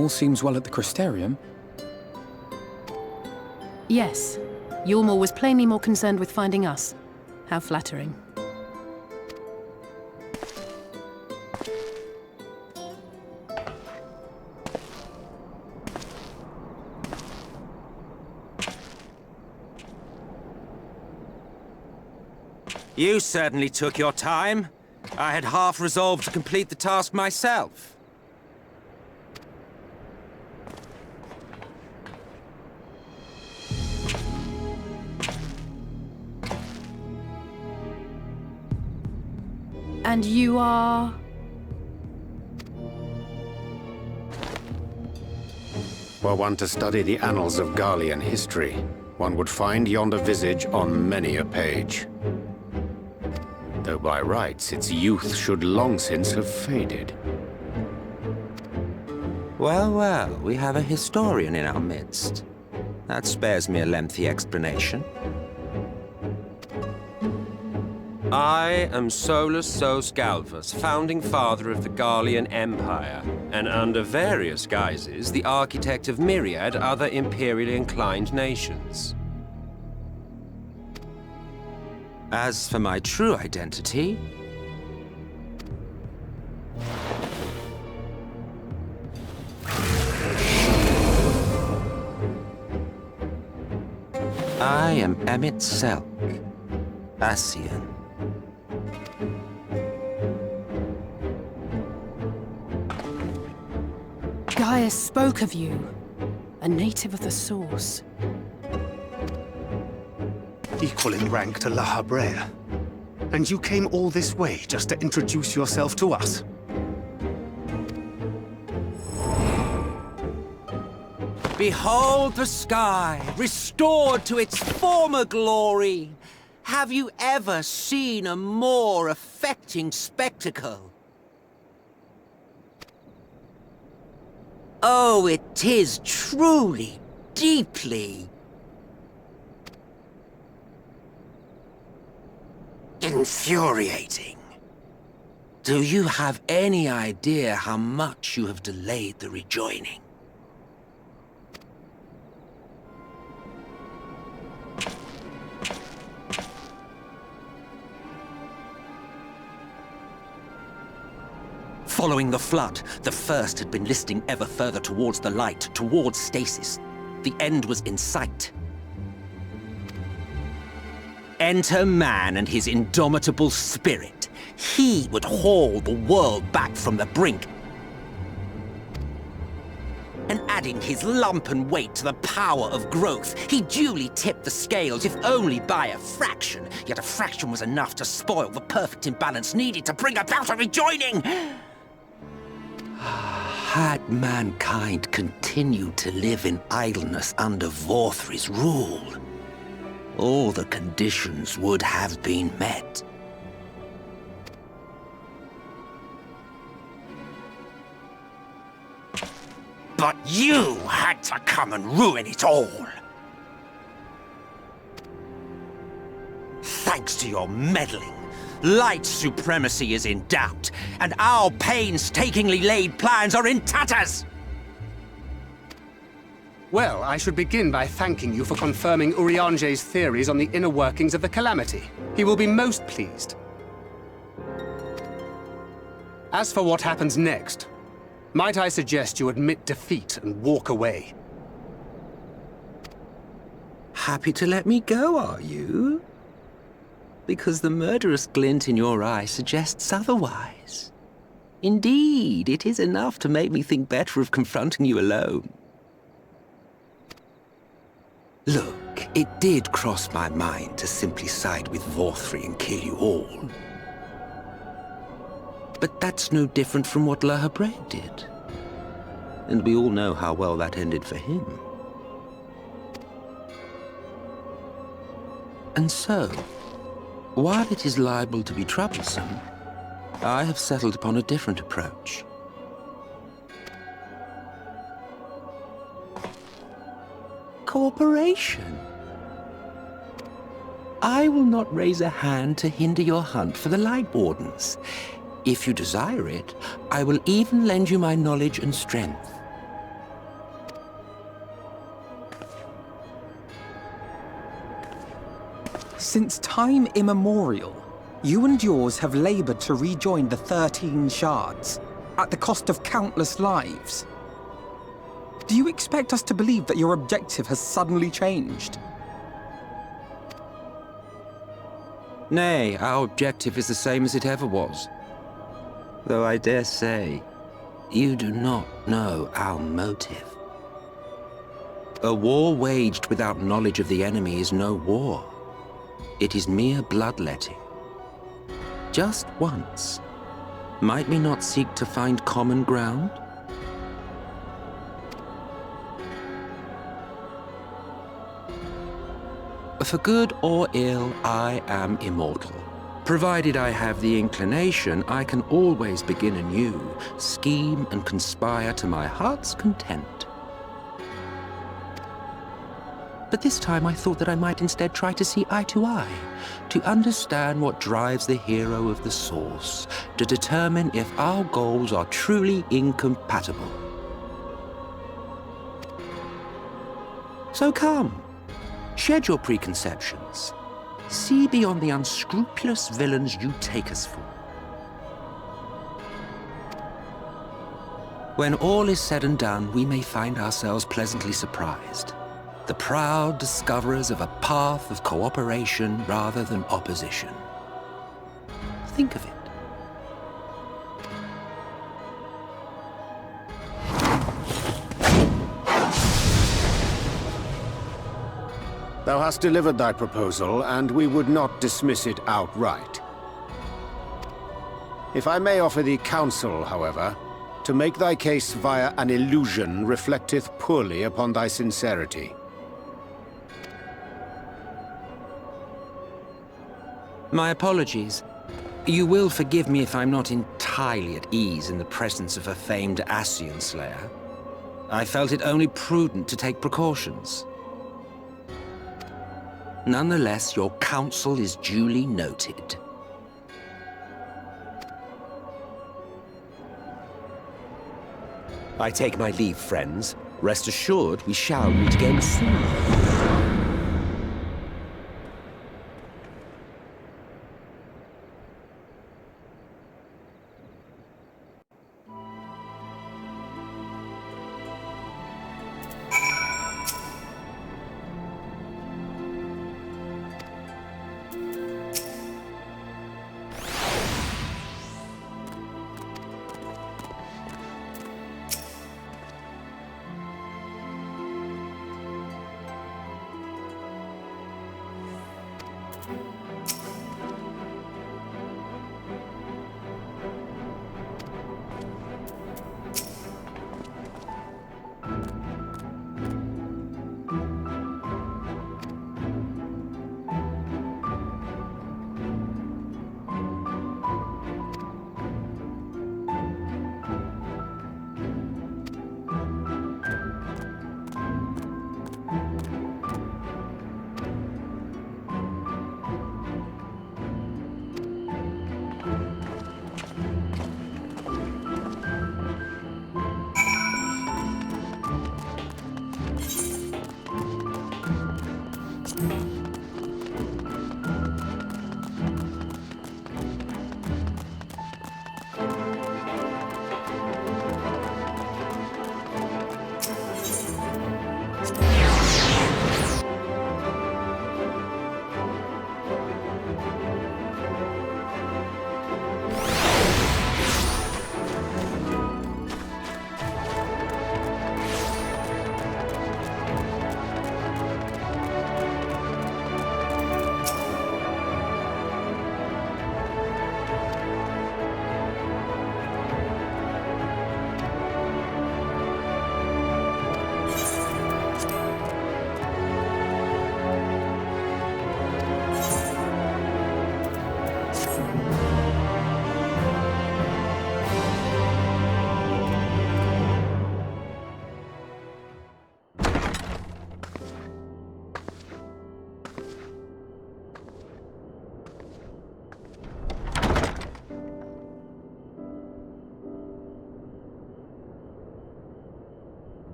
All seems well at the Crystarium. Yes. Yulmore was plainly more concerned with finding us. How flattering. You certainly took your time. I had half resolved to complete the task myself. And you are... Were one to study the annals of Garlean history, one would find yonder visage on many a page. Though by rights its youth should long since have faded. Well, well, we have a historian in our midst. That spares me a lengthy explanation. I am Solus Sos Galvus, founding father of the Garlean Empire, and under various guises, the architect of myriad other imperially inclined nations. As for my true identity... I am Emmett Selk, Ascian. Gaius spoke of you. A native of the Source. Equal in rank to La Habrea. And you came all this way just to introduce yourself to us? Behold the sky, restored to its former glory. Have you ever seen a more affecting spectacle? Oh, it is truly, deeply... infuriating. Do you have any idea how much you have delayed the rejoining? Following the flood, the First had been listing ever further towards the light, towards stasis. The end was in sight. Enter man and his indomitable spirit. He would haul the world back from the brink. And adding his lump and weight to the power of growth, he duly tipped the scales, if only by a fraction. Yet a fraction was enough to spoil the perfect imbalance needed to bring about a rejoining. Had mankind continued to live in idleness under Vorthri's rule, all the conditions would have been met. But you had to come and ruin it all. Thanks to your meddling, light supremacy is in doubt, and our painstakingly laid plans are in tatters! Well, I should begin by thanking you for confirming Urianger's theories on the inner workings of the Calamity. He will be most pleased. As for what happens next, might I suggest you admit defeat and walk away? Happy to let me go, are you? Because the murderous glint in your eye suggests otherwise. Indeed, it is enough to make me think better of confronting you alone. Look, it did cross my mind to simply side with Vorthri and kill you all. But that's no different from what La Habrea did. And we all know how well that ended for him. And so, while it is liable to be troublesome, I have settled upon a different approach. Cooperation. I will not raise a hand to hinder your hunt for the Light Wardens. If you desire it, I will even lend you my knowledge and strength. Since time immemorial, you and yours have labored to rejoin the 13 shards, at the cost of countless lives. Do you expect us to believe that your objective has suddenly changed? Nay, our objective is the same as it ever was. Though I dare say, you do not know our motive. A war waged without knowledge of the enemy is no war. It is mere bloodletting. Just once, might we not seek to find common ground? For good or ill, I am immortal. Provided I have the inclination, I can always begin anew, scheme and conspire to my heart's content. But this time I thought that I might instead try to see eye to eye, to understand what drives the hero of the source, to determine if our goals are truly incompatible. So come, shed your preconceptions. See beyond the unscrupulous villains you take us for. When all is said and done, we may find ourselves pleasantly surprised. The proud discoverers of a path of cooperation rather than opposition. Think of it. Thou hast delivered thy proposal, and we would not dismiss it outright. If I may offer thee counsel, however, to make thy case via an illusion reflecteth poorly upon thy sincerity. My apologies. You will forgive me if I'm not entirely at ease in the presence of a famed Ascian Slayer. I felt it only prudent to take precautions. Nonetheless, your counsel is duly noted. I take my leave, friends. Rest assured, we shall meet again soon.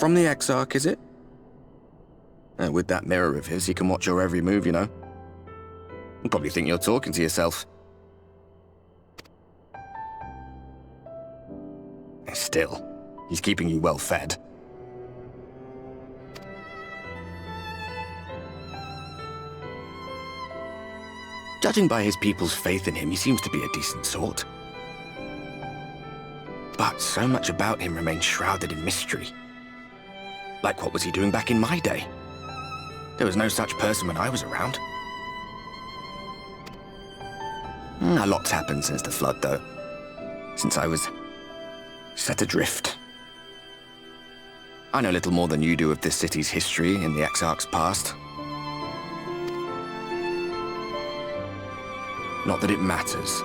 From the Exarch, is it? With that mirror of his, he can watch your every move, you know. You probably think you're talking to yourself. Still, he's keeping you well fed. Judging by his people's faith in him, he seems to be a decent sort. But so much about him remains shrouded in mystery. Like, what was he doing back in my day? There was no such person when I was around. A lot's happened since the Flood, though. Since I was set adrift. I know little more than you do of this city's history in the Exarch's past. Not that it matters.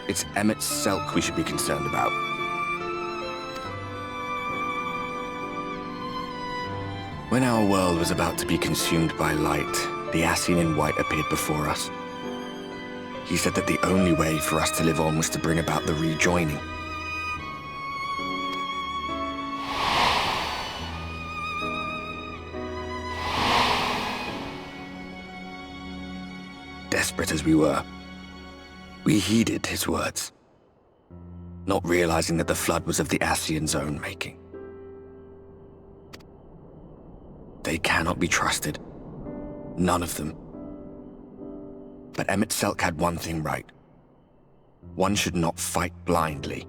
It's Emmett Selk we should be concerned about. When our world was about to be consumed by light, the Ascian in white appeared before us. He said that the only way for us to live on was to bring about the rejoining. Desperate as we were, we heeded his words, not realizing that the Flood was of the Ascian's own making. They cannot be trusted. None of them. But Emmett Selk had one thing right. One should not fight blindly.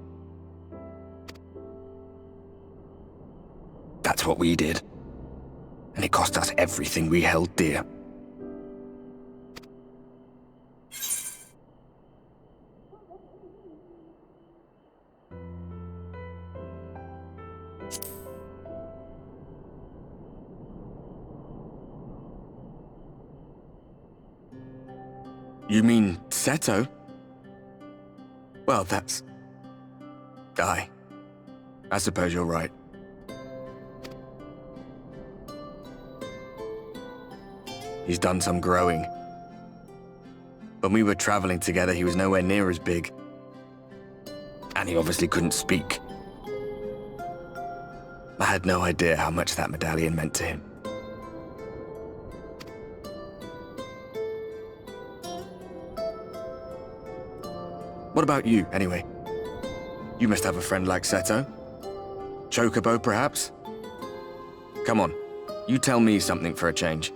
That's what we did. And it cost us everything we held dear. You mean Seto? Well, that's... I suppose you're right. He's done some growing. When we were traveling together, he was nowhere near as big. And he obviously couldn't speak. I had no idea how much that medallion meant to him. What about you, anyway? You must have a friend like Seto. Chocobo, perhaps? Come on, you tell me something for a change.